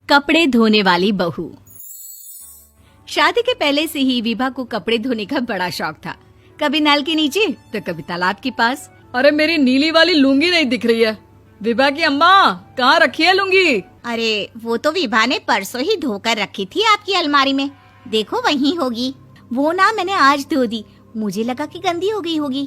कपड़े धोने वाली बहू। शादी के पहले से ही विभा को कपड़े धोने का बड़ा शौक था। कभी नल के नीचे तो कभी तालाब के पास। अरे मेरी नीली वाली लुंगी नहीं दिख रही है। विभा की अम्मा, कहाँ रखी है लुंगी? अरे वो तो विभा ने परसों ही धोकर रखी थी आपकी अलमारी में, देखो वहीं होगी। वो ना मैंने आज धो दी, मुझे लगा कि गंदी हो गई होगी।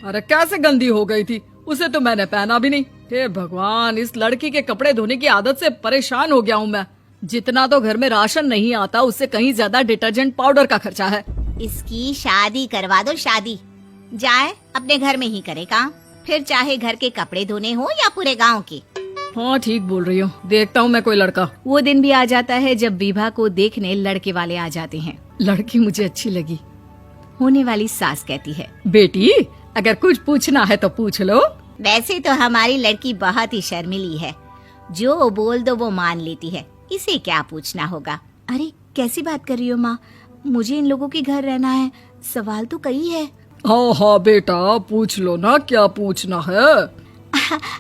अरे कैसे गंदी हो गई थी, उसे तो मैंने पहना भी नहीं। हे भगवान, इस लड़की के कपड़े धोने की आदत से परेशान हो गया हूँ मैं। जितना तो घर में राशन नहीं आता, उससे कहीं ज्यादा डिटर्जेंट पाउडर का खर्चा है। इसकी शादी करवा दो, शादी जाए अपने घर में ही करे काम, फिर चाहे घर के कपड़े धोने हो या पूरे गांव के। हाँ ठीक बोल रही हूँ, देखता हूँ मैं कोई लड़का। वो दिन भी आ जाता है जब विभा को देखने लड़के वाले आ जाते हैं। लड़की मुझे अच्छी लगी। होने वाली सास कहती है, बेटी अगर कुछ पूछना है तो पूछ लो। वैसे तो हमारी लड़की बहुत ही शर्मीली है, जो बोल दो वो मान लेती है, इसे क्या पूछना होगा। अरे कैसी बात कर रही हो माँ, मुझे इन लोगों के घर रहना है, सवाल तो कई है। हाँ हाँ बेटा, पूछ लो ना, क्या पूछना है।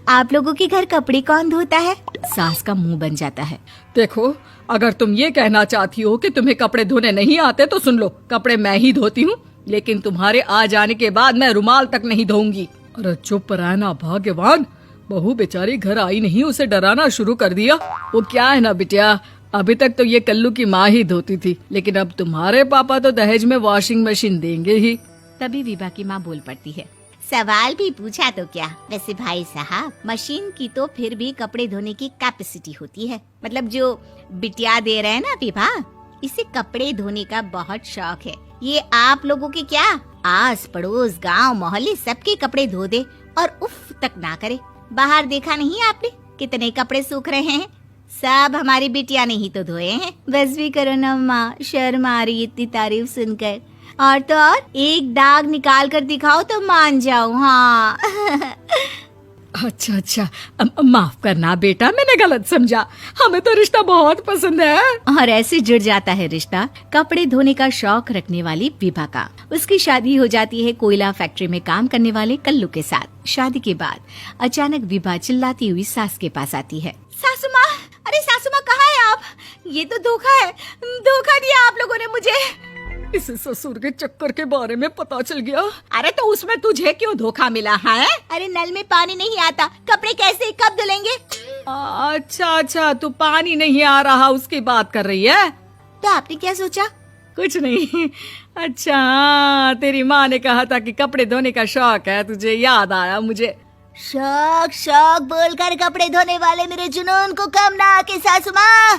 आप लोगों के घर कपड़े कौन धोता है? सास का मुंह बन जाता है। देखो, अगर तुम ये कहना चाहती हो कि तुम्हें कपड़े धोने नहीं आते तो सुन लो, कपड़े मैं ही धोती हूँ, लेकिन तुम्हारे आ जाने के बाद मैं रुमाल तक नहीं धोऊंगी। अरे चुप रहना भाग्यवान, बहू बेचारी घर आई नहीं, उसे डराना शुरू कर दिया। वो क्या है ना बिटिया, अभी तक तो ये कल्लू की माँ ही धोती थी, लेकिन अब तुम्हारे पापा तो दहेज में वॉशिंग मशीन देंगे ही। तभी विभा की माँ बोल पड़ती है, सवाल भी पूछा तो क्या। वैसे भाई साहब, मशीन की तो फिर भी कपड़े धोने की कैपेसिटी होती है। मतलब जो बिटिया दे रहे हैं ना विभा, इसे कपड़े धोने का बहुत शौक है। ये आप लोगों के क्या, आस पड़ोस गांव मोहल्ले सबके कपड़े धो दे और उफ तक ना करे। बाहर देखा नहीं आपने कितने कपड़े सूख रहे हैं, सब हमारी बिटिया ने ही तो धोए हैं। बस भी करो ना माँ, शर्म आ रही इतनी तारीफ सुनकर। और तो और एक दाग निकाल कर दिखाओ तो मान जाओ। हाँ अच्छा अच्छा, माफ करना बेटा, मैंने गलत समझा। हमें तो रिश्ता बहुत पसंद है। और ऐसे जुड़ जाता है रिश्ता कपड़े धोने का शौक रखने वाली विभा का। उसकी शादी हो जाती है कोयला फैक्ट्री में काम करने वाले कल्लू के साथ। शादी के बाद अचानक विभा चिल्लाती हुई सास के पास आती है। सासू माँ, अरे सासू माँ कहाँ है आप? ये तो धोखा है, धोखा दिया आप लोगों ने मुझे। इसे ससुर के चक्कर के बारे में पता चल गया। अरे तो उसमें तुझे क्यों धोखा मिला है? अरे नल में पानी नहीं आता, कपड़े कैसे कब धुलेंगे? अच्छा अच्छा, तू पानी नहीं आ रहा उसकी बात कर रही है। तो आपने क्या सोचा? कुछ नहीं। अच्छा हाँ, तेरी माँ ने कहा था कि कपड़े धोने का शौक है तुझे, याद आया मुझे। शौक शौक बोलकर कपड़े धोने वाले मेरे जुनून को कम ना आके सासू माँ,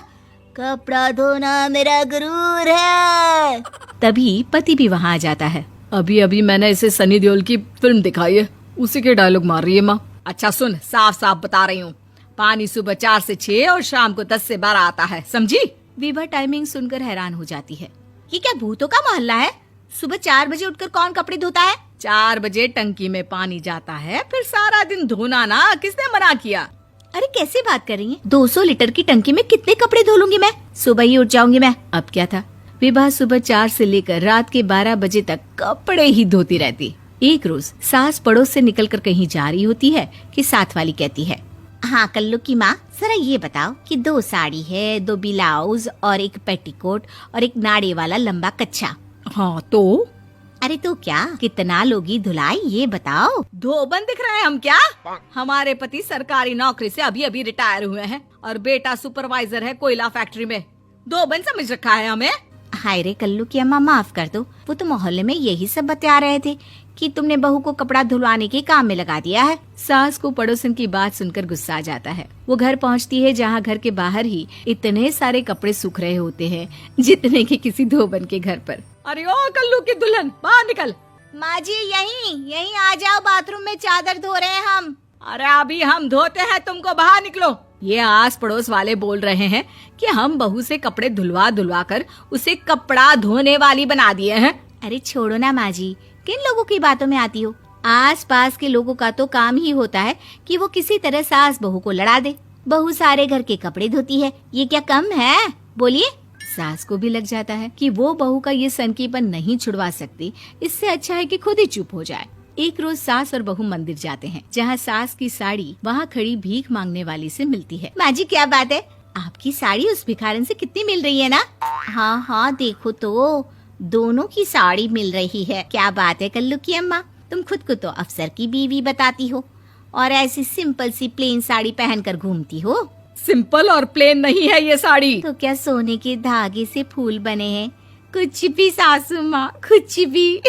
कपड़ा धोना मेरा गुरूर है। तभी पति भी वहाँ आ जाता है। अभी अभी मैंने इसे सनी देओल की फिल्म दिखाई है, उसी के डायलॉग मार रही है माँ। अच्छा सुन, साफ साफ बता रही हूँ, पानी सुबह 4 से 6 और शाम को 10 से 12 आता है, समझी? विभा टाइमिंग सुनकर हैरान हो जाती है। ये क्या भूतों का मोहल्ला है? सुबह 4 बजे उठकर कौन कपड़े धोता है? 4 बजे टंकी में पानी जाता है, फिर सारा दिन धोना ना, किसने मना किया? अरे कैसे बात कर रही हैं? 200 लीटर की टंकी में कितने कपड़े धो लूंगी मैं, सुबह ही उठ जाऊंगी मैं। अब क्या था, विभा सुबह 4 से लेकर रात के 12 बजे तक कपड़े ही धोती रहती। एक रोज सास पड़ोस से निकलकर कहीं जा रही होती है कि साथ वाली कहती है, हाँ कल्लू की माँ, जरा ये बताओ कि 2 साड़ी है, 2 ब्लाउज और एक पेटीकोट और एक नाड़े वाला लंबा कच्छा। हाँ तो? अरे तो क्या, कितना लोगी धुलाई ये बताओ। धोबन दिख रहे हैं हम क्या? हमारे पति सरकारी नौकरी से अभी अभी रिटायर हुए हैं और बेटा सुपरवाइजर है कोयला फैक्ट्री में। धोबन समझ रखा है हमें। हाय रे कल्लू की अम्मा, माफ कर दो, वो तो मोहल्ले में यही सब बता रहे थे कि तुमने बहू को कपड़ा धुलवाने के काम में लगा दिया है। सास को पड़ोसन की बात सुनकर गुस्सा आ जाता है। वो घर पहुंचती है जहां घर के बाहर ही इतने सारे कपड़े सूख रहे होते हैं जितने कि किसी धोबन के घर पर। अरे ओ कल्लू की दुल्हन, बाहर निकल। माँ जी यहीं आ जाओ, बाथरूम में चादर धो रहे हैं हम। अरे अभी हम धोते हैं, तुमको बाहर निकलो। ये आस पड़ोस वाले बोल रहे हैं कि हम बहू से कपड़े धुलवा कर उसे कपड़ा धोने वाली बना दिए हैं। अरे छोड़ो ना माँ जी, किन लोगों की बातों में आती हो? आस पास के लोगों का तो काम ही होता है कि वो किसी तरह सास बहू को लड़ा दे। बहू सारे घर के कपड़े धोती है, ये क्या कम है? बोलिए। सास को भी लग जाता है कि वो बहू का ये सनकीपन नहीं छुड़वा सकती, इससे अच्छा है कि खुद ही चुप हो जाए। एक रोज सास और बहू मंदिर जाते हैं, जहाँ सास की साड़ी वहाँ खड़ी भीख मांगने वाली से मिलती है। माँ जी क्या बात है, आपकी साड़ी उस भिखारन से कितनी मिल रही है ना? हाँ हाँ देखो तो, दोनों की साड़ी मिल रही है। क्या बात है कल्लू की अम्मा, तुम खुद को तो अफसर की बीवी बताती हो और ऐसी सिंपल सी प्लेन साड़ी पहनकर घूमती हो। सिंपल और प्लेन नहीं है ये साड़ी। तो क्या सोने के धागे से फूल बने हैं? कुछ भी सासू माँ, कुछ भी।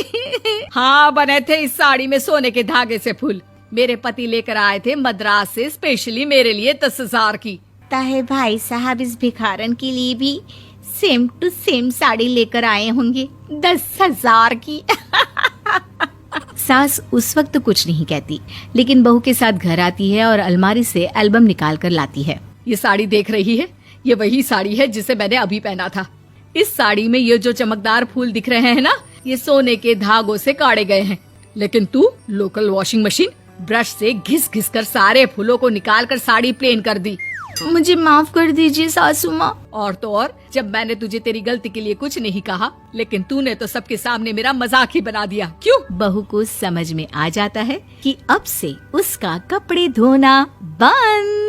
हाँ बने थे इस साड़ी में सोने के धागे से फूल। मेरे पति लेकर आए थे मद्रास से स्पेशली मेरे लिए 10,000 की। ताहे भाई साहब इस भिखारन के लिए भी सेम टू सेम साड़ी लेकर आए होंगे 10,000 की। सास उस वक्त तो कुछ नहीं कहती, लेकिन बहू के साथ घर आती है और अलमारी से एल्बम निकाल कर लाती है। ये साड़ी देख रही है, ये वही साड़ी है जिसे मैंने अभी पहना था। इस साड़ी में ये जो चमकदार फूल दिख रहे हैं ना, ये सोने के धागों से काढ़े गए हैं। लेकिन तू लोकल वॉशिंग मशीन ब्रश से घिस घिस कर सारे फूलों को निकाल कर साड़ी प्लेन कर दी। मुझे माफ कर दीजिए सासू माँ। और तो और, जब मैंने तुझे तेरी गलती के लिए कुछ नहीं कहा, लेकिन तूने तो सबके सामने मेरा मजाक ही बना दिया। क्यों? बहू को समझ में आ जाता है कि अब से उसका कपड़े धोना बंद।